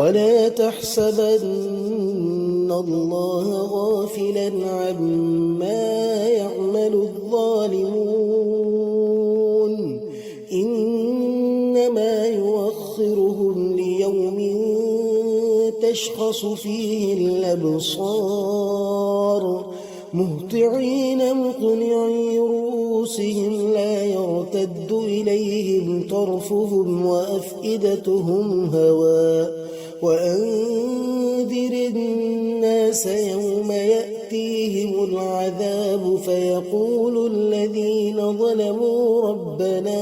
ولا تحسبن الله غافلا عما يعمل الظالمون إنما يؤخرهم ليوم تشخص فيه الأبصار مهطعين مقنعي رؤوسهم لا يرتد إليهم طرفهم وأفئدتهم هواء وأنذر الناس يوم يأتيهم العذاب فيقول الذين ظلموا ربنا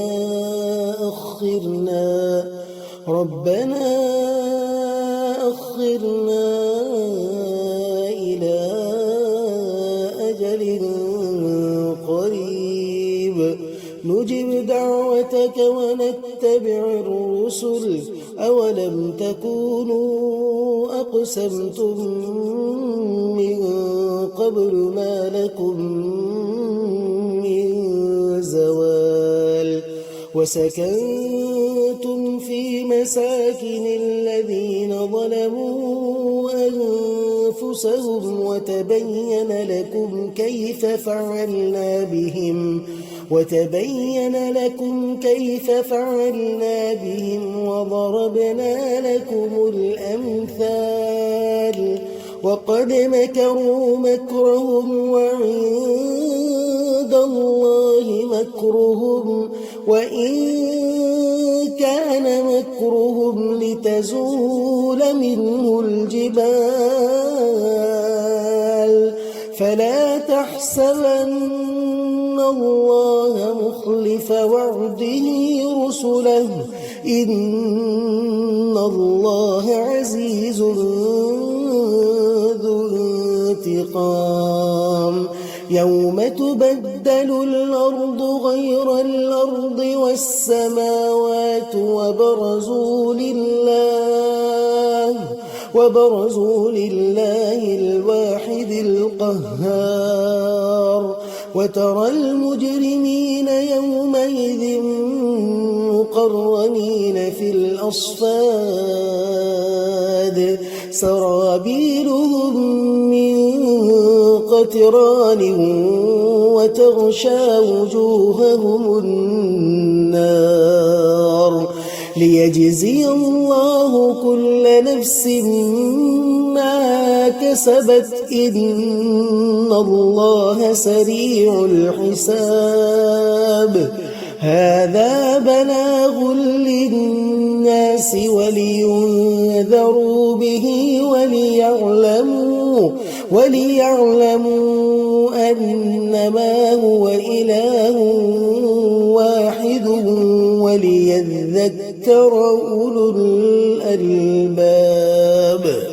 أخرنا إلى أجل قريب نجب دعوتك ونتبع الرسل أولم تكونوا أقسمتم من قبل ما لكم من زوال وسكنتم في مساكن الذين ظلموا أنفسهم وتبين لكم كيف فعلنا بهم وضربنا لكم الأمثال وقد مكروا مكرهم وعند الله مكرهم وإن كان مكرهم لتزول منه الجبال فلا تحسبن الله مخلف وعده رسله إن الله عزيز ذو انتقام يوم تبدل الأرض غير الأرض والسماوات وبرزوا لله الواحد القهار وترى المجرمين يومئذ مقرنين في الأصفاد سرابيلهم من قطران وتغشى وجوههم النار ليجزي الله كل نفس ما كسبت إن الله سريع الحساب هذا بلاغ للناس ولينذروا به وليعلموا أنما هو إله واحد وليذكر أولو الألباب.